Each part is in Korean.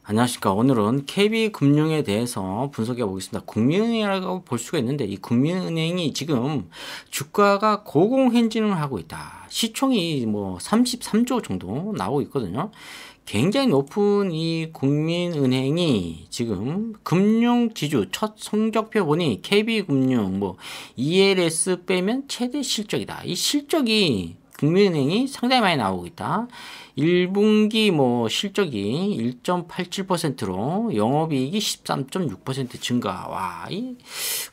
안녕하십니까. 오늘은 KB금융에 대해서 분석해 보겠습니다. 국민은행이라고 볼 수가 있는데 이 국민은행이 지금 주가가 고공행진을 하고 있다. 시총이 뭐 33조 정도 나오고 있거든요. 굉장히 높은 이 국민은행이 지금 금융지주 첫 성적표 보니 KB금융 뭐 ELS 빼면 최대 실적이다. 이 실적이 국민은행이 상당히 많이 나오고 있다. 1분기 뭐 실적이 1.87%로 영업이익이 13.6% 증가. 와, 이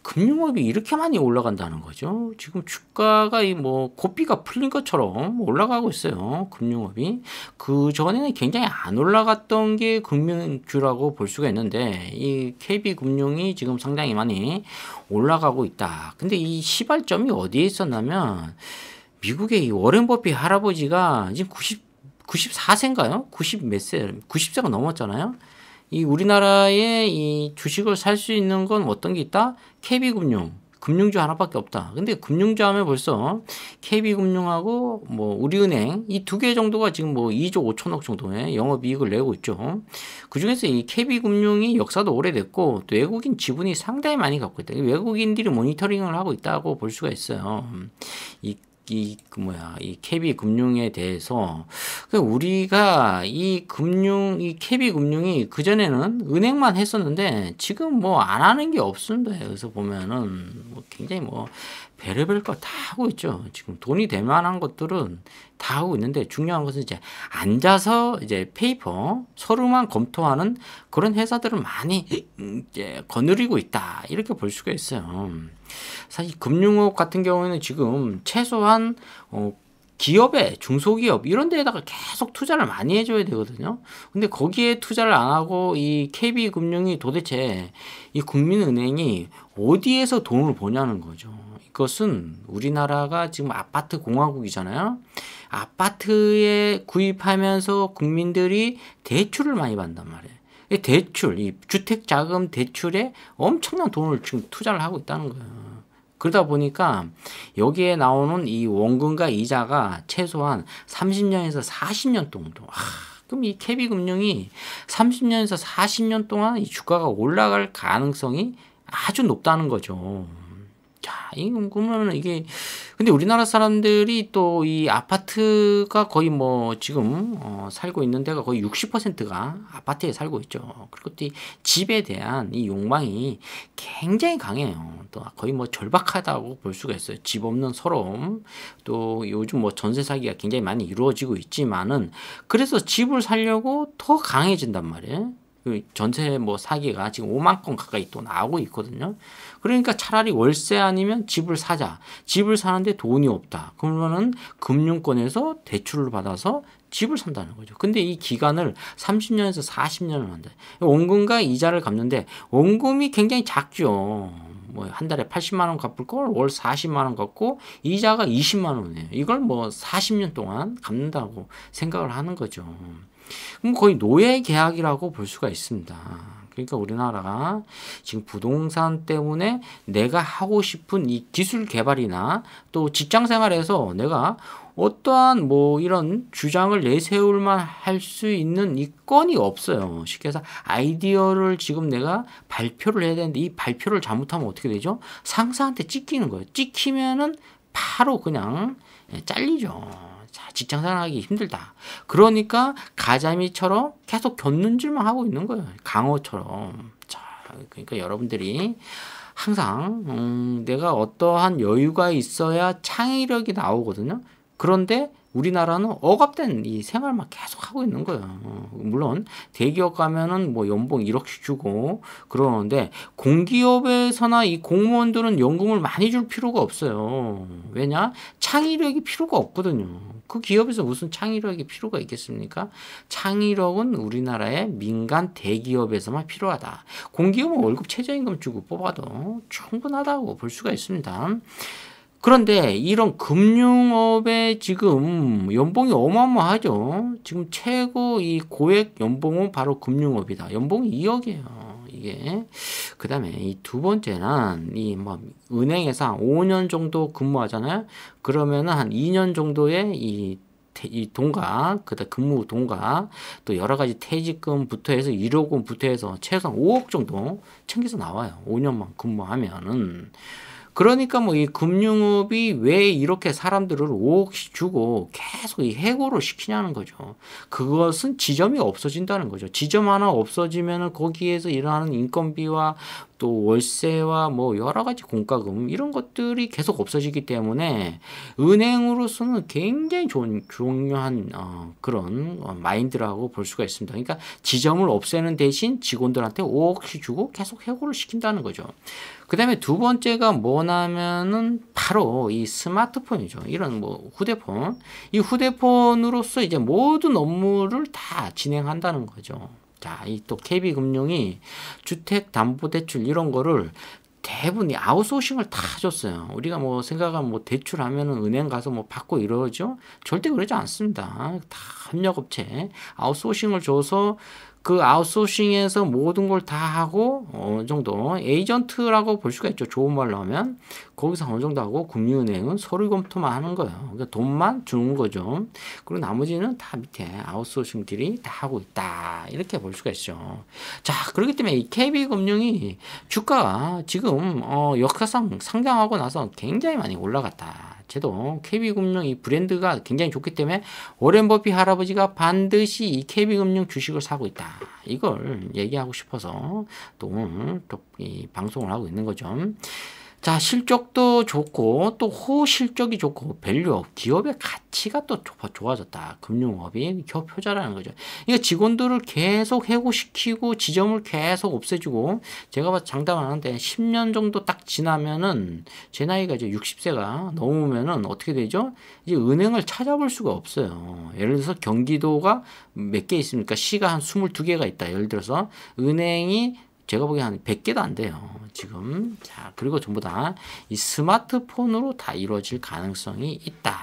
금융업이 이렇게 많이 올라간다는 거죠. 지금 주가가 이 뭐 고삐가 풀린 것처럼 올라가고 있어요. 금융업이. 그 전에는 굉장히 안 올라갔던 게 금융주라고 볼 수가 있는데 이 KB금융이 지금 상당히 많이 올라가고 있다. 근데 이 시발점이 어디에 있었냐면 미국의 이 워렌 버핏 할아버지가 지금 94세인가요? 90 몇 세, 90세가 넘었잖아요. 이 우리나라에 이 주식을 살 수 있는 건 어떤 게 있다? KB금융. 금융주 하나밖에 없다. 근데 금융주 하면 벌써 KB금융하고 뭐 우리은행 이 두 개 정도가 지금 뭐 2조 5천억 정도의 영업이익을 내고 있죠. 그 중에서 이 KB금융이 역사도 오래됐고 또 외국인 지분이 상당히 많이 갖고 있다. 외국인들이 모니터링을 하고 있다고 볼 수가 있어요. 이 KB금융에 대해서 우리가 이 KB금융이 그전에는 은행만 했었는데 지금 뭐 안 하는 게 없습니다. 그래서 보면은 뭐 굉장히 뭐 별의별 거 다 하고 있죠. 지금 돈이 될 만한 것들은 다 하고 있는데 중요한 것은 이제 앉아서 이제 페이퍼 서류만 검토하는 그런 회사들을 많이 이제 거느리고 있다. 이렇게 볼 수가 있어요. 사실 금융업 같은 경우에는 지금 최소한 기업에 중소기업 이런 데에다가 계속 투자를 많이 해줘야 되거든요. 근데 거기에 투자를 안 하고 이 KB금융이 도대체 이 국민은행이 어디에서 돈을 버냐는 거죠. 이것은 우리나라가 지금 아파트 공화국이잖아요. 아파트에 구입하면서 국민들이 대출을 많이 받단 말이에요. 이 대출, 이 주택자금 대출에 엄청난 돈을 지금 투자를 하고 있다는 거예요. 그러다 보니까 여기에 나오는 이 원금과 이자가 최소한 30년에서 40년 정도. 그럼 이 KB금융이 30년에서 40년 동안 이 주가가 올라갈 가능성이 아주 높다는 거죠. 자, 그러면 이게 근데 우리나라 사람들이 또 이 아파트가 거의 뭐 지금 살고 있는 데가 거의 60%가 아파트에 살고 있죠. 그리고 또 이 집에 대한 이 욕망이 굉장히 강해요. 또 거의 뭐 절박하다고 볼 수가 있어요. 집 없는 서러움. 또 요즘 뭐 전세 사기가 굉장히 많이 이루어지고 있지만은 그래서 집을 살려고 더 강해진단 말이에요. 그 전세 뭐 사기가 지금 5만 건 가까이 또 나오고 있거든요. 그러니까 차라리 월세 아니면 집을 사자. 집을 사는데 돈이 없다. 그러면은 금융권에서 대출을 받아서 집을 산다는 거죠. 근데 이 기간을 30년에서 40년을 한다. 원금과 이자를 갚는데 원금이 굉장히 작죠. 뭐 한 달에 80만 원 갚을 걸 월 40만 원 갚고 이자가 20만 원이에요. 이걸 뭐 40년 동안 갚는다고 생각을 하는 거죠. 그럼 거의 노예 계약이라고 볼 수가 있습니다. 그러니까 우리나라가 지금 부동산 때문에 내가 하고 싶은 이 기술 개발이나 또 직장 생활에서 내가 어떠한 뭐 이런 주장을 내세울 만 할 수 있는 이 건이 없어요. 쉽게 해서 아이디어를 지금 내가 발표를 해야 되는데 이 발표를 잘못하면 어떻게 되죠? 상사한테 찍히는 거예요. 찍히면은 바로 그냥 잘리죠. 자, 직장 생활하기 힘들다. 그러니까 가자미처럼 계속 곁눈질만 하고 있는 거예요. 강어처럼. 자, 그러니까 여러분들이 항상 내가 어떠한 여유가 있어야 창의력이 나오거든요. 그런데 우리나라는 억압된 이 생활만 계속 하고 있는 거예요. 물론 대기업 가면은 뭐 연봉 1억씩 주고 그러는데 공기업에서나 이 공무원들은 연금을 많이 줄 필요가 없어요. 왜냐? 창의력이 필요가 없거든요. 그 기업에서 무슨 창의력이 필요가 있겠습니까? 창의력은 우리나라의 민간 대기업에서만 필요하다. 공기업은 월급 최저임금 주고 뽑아도 충분하다고 볼 수가 있습니다. 그런데 이런 금융업에 지금 연봉이 어마어마하죠. 지금 최고 이 고액 연봉은 바로 금융업이다. 연봉이 2억이에요. 이게. 그 다음에 이 두 번째는 이 뭐 은행에서 한 5년 정도 근무하잖아요. 그러면은 한 2년 정도의 이 이 동가, 그다음 근무 동가, 또 여러 가지 퇴직금부터 해서 일요금부터 해서 최소한 5억 정도 챙겨서 나와요. 5년만 근무하면은. 그러니까 뭐 이 금융업이 왜 이렇게 사람들을 5억씩 주고 계속 이 해고를 시키냐는 거죠. 그것은 지점이 없어진다는 거죠. 지점 하나 없어지면은 거기에서 일어나는 인건비와 또 월세와 뭐 여러 가지 공과금 이런 것들이 계속 없어지기 때문에 은행으로서는 굉장히 중요한 그런 마인드라고 볼 수가 있습니다. 그러니까 지점을 없애는 대신 직원들한테 5억씩 주고 계속 해고를 시킨다는 거죠. 그 다음에 두 번째가 뭐냐면은 바로 이 스마트폰이죠. 이런 뭐 휴대폰. 이 휴대폰으로서 이제 모든 업무를 다 진행한다는 거죠. 자, 이 또 KB금융이 주택담보대출 이런 거를 대부분 이 아웃소싱을 다 줬어요. 우리가 뭐 생각하면 뭐 대출하면은 은행 가서 뭐 받고 이러죠? 절대 그러지 않습니다. 다 협력업체 아웃소싱을 줘서 그 아웃소싱에서 모든 걸 다 하고 어느 정도 에이전트라고 볼 수가 있죠. 좋은 말로 하면 거기서 어느 정도 하고 금융은행은 서류 검토만 하는 거예요. 그러니까 돈만 주는 거죠. 그리고 나머지는 다 밑에 아웃소싱들이 다 하고 있다. 이렇게 볼 수가 있죠. 자, 그렇기 때문에 이 KB금융이 주가가 지금 역사상 상장하고 나서 굉장히 많이 올라갔다. 저도 KB금융 이 브랜드가 굉장히 좋기 때문에 워렌 버핏 할아버지가 반드시 이 KB금융 주식을 사고 있다. 이걸 얘기하고 싶어서 또 오늘 또 이 방송을 하고 있는 거죠. 자, 실적도 좋고 또 호실적이 좋고 밸류업, 기업의 가치가 또 좋아졌다. 금융업이 효자라는 거죠. 그러니까 직원들을 계속 해고시키고 지점을 계속 없애주고 제가 장담하는데 10년 정도 딱 지나면은 제 나이가 이제 60세가 넘으면은 어떻게 되죠? 이제 은행을 찾아볼 수가 없어요. 예를 들어서 경기도가 몇 개 있습니까? 시가 한 22개가 있다. 예를 들어서 은행이 제가 보기엔 한 100개도 안 돼요. 지금. 자, 그리고 전부 다 이 스마트폰으로 다 이루어질 가능성이 있다.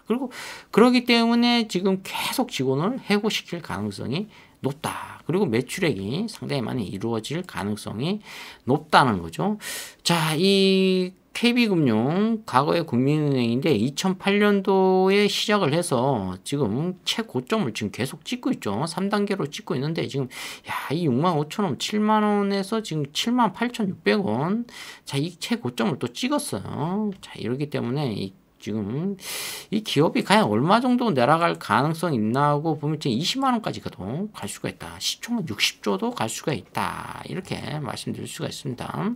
그리고 그러기 때문에 지금 계속 직원을 해고시킬 가능성이 높다. 그리고 매출액이 상당히 많이 이루어질 가능성이 높다는 거죠. 자, 이 KB금융 과거의 국민은행인데 2008년도에 시작을 해서 지금 최고점을 지금 계속 찍고 있죠. 3단계로 찍고 있는데 지금 이 65,000원, 7만원에서 지금 78,600원. 자, 이 최고점을 또 찍었어요. 자, 이러기 때문에 지금 이 기업이 과연 얼마 정도 내려갈 가능성이 있나 하고 보면 20만 원까지 가도 갈 수가 있다. 시총은 60조도 갈 수가 있다. 이렇게 말씀드릴 수가 있습니다.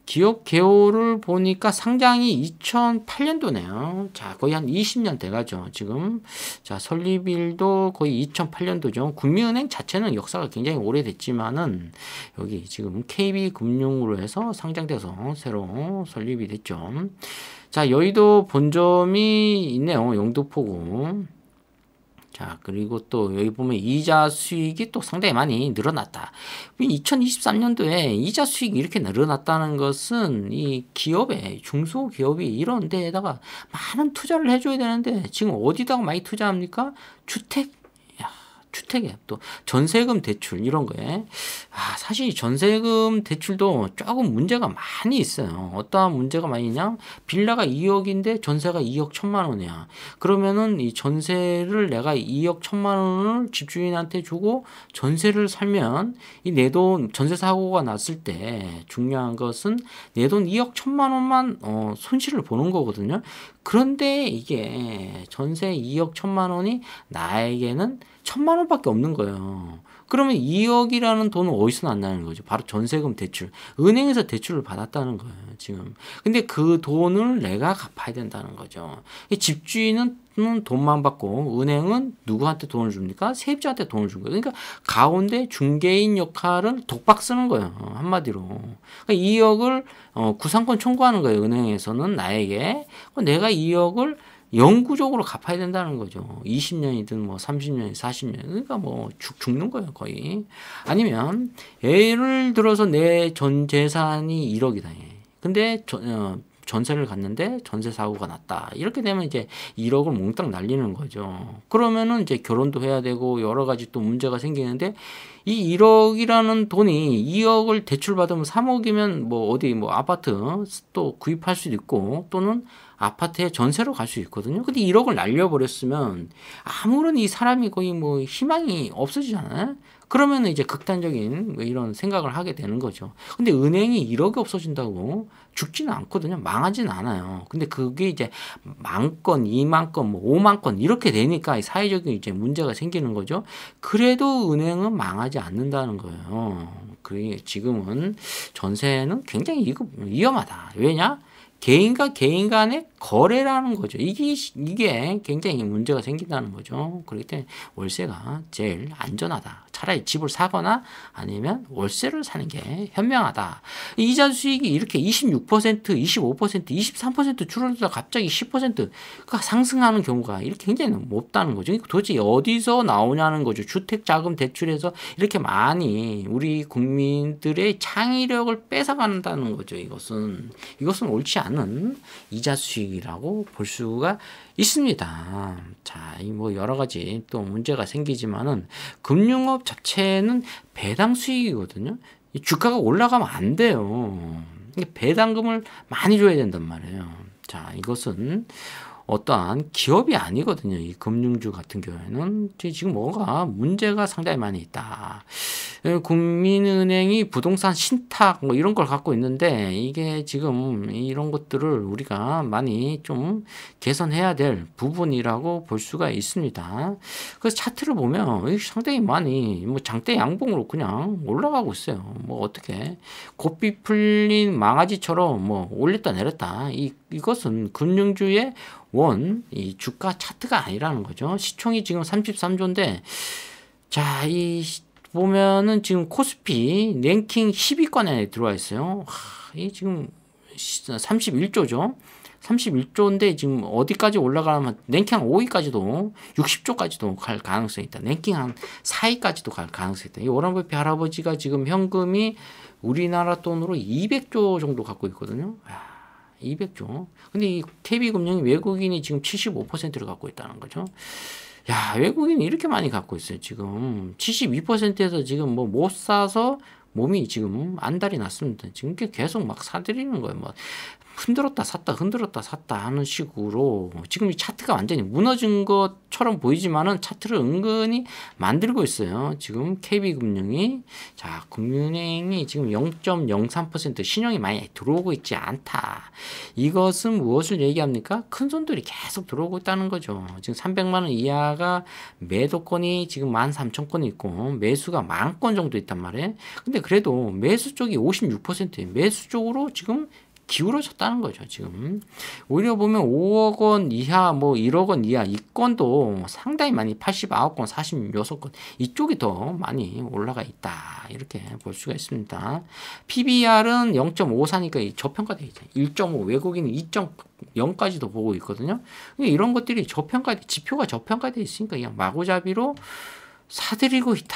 기업 개요를 보니까 상장이 2008년도네요. 자, 거의 한 20년 돼가죠, 지금. 자, 설립일도 거의 2008년도죠. 국민은행 자체는 역사가 굉장히 오래됐지만은, 여기 지금 KB금융으로 해서 상장돼서 새로 설립이 됐죠. 자, 여의도 본점이 있네요. 영등포구. 자, 그리고 또 여기 보면 이자 수익이 또 상당히 많이 늘어났다. 2023년도에 이자 수익이 이렇게 늘어났다는 것은 이 기업에, 중소기업이 이런 데에다가 많은 투자를 해줘야 되는데 지금 어디다가 많이 투자합니까? 주택에 또 전세금 대출 이런 거에 사실 전세금 대출도 조금 문제가 많이 있어요. 어떠한 문제가 많이 있냐? 빌라가 2억인데 전세가 2억 1천만 원이야. 그러면은 이 전세를 내가 2억 1천만 원을 집주인한테 주고 전세를 살면 이 내 돈 전세 사고가 났을 때 중요한 것은 내 돈 2억 1천만 원만 손실을 보는 거거든요. 그런데 이게 전세 2억 1천만 원이 나에게는 1천만 원밖에 없는 거예요. 그러면 2억이라는 돈은 어디서 났나는 거죠? 바로 전세금 대출. 은행에서 대출을 받았다는 거예요, 지금. 근데 그 돈을 내가 갚아야 된다는 거죠. 집주인은 돈만 받고 은행은 누구한테 돈을 줍니까? 세입자한테 돈을 준 거예요. 그러니까 가운데 중개인 역할을 독박 쓰는 거예요. 한마디로. 그러니까 2억을 구상권 청구하는 거예요. 은행에서는 나에게. 내가 2억을 영구적으로 갚아야 된다는 거죠. 20년이든 뭐 30년이든 40년. 그러니까 뭐 죽는 거예요, 거의. 아니면 예를 들어서 내 전 재산이 1억이다. 근데 전세를 갔는데 전세 사고가 났다. 이렇게 되면 이제 1억을 몽땅 날리는 거죠. 그러면은 이제 결혼도 해야 되고 여러 가지 또 문제가 생기는데 이 1억이라는 돈이 2억을 대출 받으면 3억이면 뭐 어디 뭐 아파트 또 구입할 수도 있고 또는 아파트에 전세로 갈 수 있거든요. 근데 1억을 날려버렸으면 아무런 이 사람이 거의 뭐 희망이 없어지잖아요. 그러면 이제 극단적인 뭐 이런 생각을 하게 되는 거죠. 근데 은행이 1억이 없어진다고 죽지는 않거든요. 망하지는 않아요. 근데 그게 이제 10,000건, 20,000건, 뭐 50,000건 이렇게 되니까 사회적인 이제 문제가 생기는 거죠. 그래도 은행은 망하지 않는다는 거예요. 그 지금은 전세는 굉장히 위험하다. 왜냐? 개인과 개인 간의 거래라는 거죠. 이게 굉장히 문제가 생긴다는 거죠. 그렇기 때문에 월세가 제일 안전하다. 차라리 집을 사거나 아니면 월세를 사는 게 현명하다. 이자 수익이 이렇게 26%, 25%, 23% 줄어들다 갑자기 10%가 상승하는 경우가 이렇게 굉장히 높다는 거죠. 도대체 어디서 나오냐는 거죠. 주택자금 대출에서 이렇게 많이 우리 국민들의 창의력을 뺏어간다는 거죠. 이것은 옳지 않은 이자 수익이라고 볼 수가 있습니다. 자, 뭐 여러 가지 또 문제가 생기지만은 금융업 자체는 배당 수익이거든요. 이 주가가 올라가면 안 돼요. 배당금을 많이 줘야 된단 말이에요. 자, 이것은 어떠한 기업이 아니거든요. 이 금융주 같은 경우에는 지금 뭐가 문제가 상당히 많이 있다. 국민은행이 부동산 신탁 뭐 이런 걸 갖고 있는데 이게 지금 이런 것들을 우리가 많이 좀 개선해야 될 부분이라고 볼 수가 있습니다. 그래서 차트를 보면 상당히 많이 뭐 장대 양봉으로 그냥 올라가고 있어요. 뭐 어떻게 고삐 풀린 망아지처럼 뭐 올렸다 내렸다. 이것은 금융주의 이 주가 차트가 아니라는 거죠. 시총이 지금 33조인데, 자, 보면은 지금 코스피 랭킹 10위권에 들어와 있어요. 이 지금 31조죠. 31조인데 지금 어디까지 올라가면 랭킹 한 5위까지도 60조까지도 갈 가능성이 있다. 랭킹 한 4위까지도 갈 가능성이 있다. 이 워런 버핏 할아버지가 지금 현금이 우리나라 돈으로 200조 정도 갖고 있거든요. 200조. 근데 이 KB금융이 외국인이 지금 75%를 갖고 있다는 거죠. 야, 외국인이 이렇게 많이 갖고 있어요. 지금 72%에서 지금 뭐 못 사서 몸이 지금 안달이 났습니다. 지금 계속 막 사들이는 거예요. 뭐 흔들었다 샀다 흔들었다 샀다 하는 식으로 지금 이 차트가 완전히 무너진 것처럼 보이지만은 차트를 은근히 만들고 있어요. 지금 KB금융이 자 금융은행이 지금 0.03% 신용이 많이 들어오고 있지 않다. 이것은 무엇을 얘기합니까? 큰 손들이 계속 들어오고 있다는 거죠. 지금 300만 원 이하가 매도권이 지금 13,000건이 있고 매수가 10,000건 정도 있단 말이에요. 근데 그래도 매수 쪽이 56%예요. 매수 쪽으로 지금 기울어졌다는 거죠, 지금. 오히려 보면 5억 원 이하, 뭐 1억 원 이하, 이 건도 상당히 많이 89건, 46건, 이쪽이 더 많이 올라가 있다. 이렇게 볼 수가 있습니다. PBR은 0.54니까 저평가되어 있죠. 1.5, 외국인은 2.0까지도 보고 있거든요. 이런 것들이 지표가 저평가되어 있으니까 그냥 마구잡이로 사들이고 있다.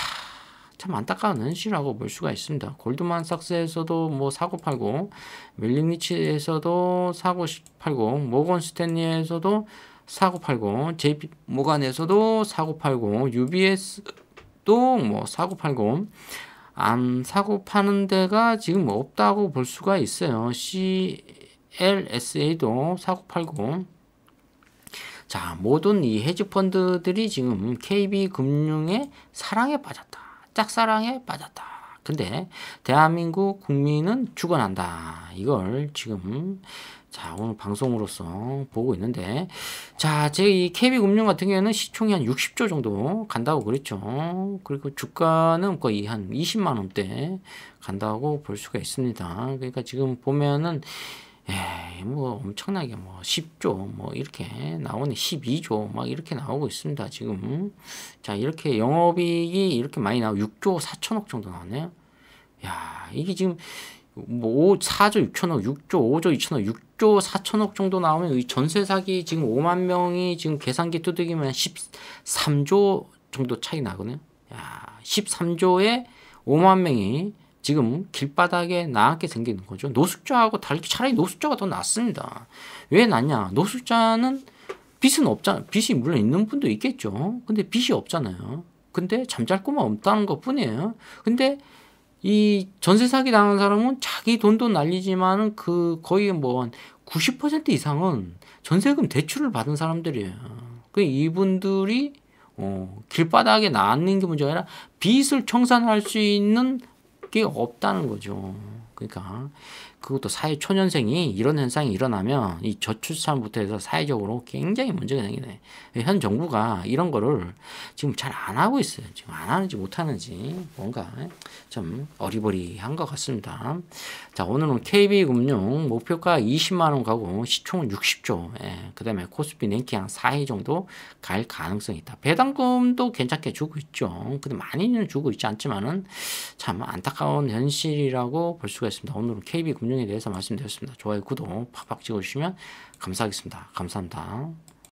참 안타까운 현실이라고 볼 수가 있습니다. 골드만삭스에서도 뭐 사고 팔고, 멜링리치에서도 사고 팔고, 모건 스탠리에서도 사고 팔고, JP 모간에서도 사고 팔고, UBS도 뭐 사고 팔고, 안 사고 파는 데가 지금 없다고 볼 수가 있어요. CLSA도 사고 팔고. 자, 모든 이 헤지펀드들이 지금 KB금융의 사랑에 빠졌다. 짝사랑에 빠졌다. 근데 대한민국 국민은 죽어난다. 이걸 지금 자 오늘 방송으로서 보고 있는데 자 제 이 KB금융 같은 경우에는 시총이 한 60조 정도 간다고 그랬죠. 그리고 주가는 거의 한 20만 원대 간다고 볼 수가 있습니다. 그러니까 지금 보면은 뭐 엄청나게 뭐 10조 뭐 이렇게 나오네. 12조 막 이렇게 나오고 있습니다. 지금 자 이렇게 영업이익이 이렇게 많이 나오고 6조 4천억 정도 나왔네요. 야 이게 지금 뭐 4조 6천억 6조 5조 2천억 6조 4천억 정도 나오면 이 전세 사기 지금 5만 명이 지금 계산기 두들기면 13조 정도 차이 나거든요. 야 13조에 5만 명이 지금 길바닥에 나앉게 생기는 거죠. 노숙자하고 달리 차라리 노숙자가 더 낫습니다. 왜 낫냐? 노숙자는 빚은 없잖아. 빚이 물론 있는 분도 있겠죠. 근데 빚이 없잖아요. 근데 잠잘 곳만 없다는 것 뿐이에요. 근데 이 전세 사기 당한 사람은 자기 돈도 날리지만은 그 거의 뭐 90% 이상은 전세금 대출을 받은 사람들이에요. 그 이분들이 길바닥에 나앉는 게 문제가 아니라 빚을 청산할 수 있는 게 없다는 거죠. 그러니까 그것도 사회 초년생이 이런 현상이 일어나면 이 저출산부터 해서 사회적으로 굉장히 문제가 생기네. 현 정부가 이런 거를 지금 잘 안 하고 있어요. 지금 안 하는지 못 하는지 뭔가 좀 어리버리한 것 같습니다. 자, 오늘은 KB금융 목표가 20만 원 가고 시총은 60조. 예, 그다음에 코스피 랭킹 한 4위 정도 갈 가능성이 있다. 배당금도 괜찮게 주고 있죠. 근데 많이는 주고 있지 않지만은 참 안타까운 현실이라고 볼 수가 있습니다. 오늘은 KB금융에 대해서 말씀드렸습니다. 좋아요, 구독 팍팍 찍어주시면 감사하겠습니다. 감사합니다.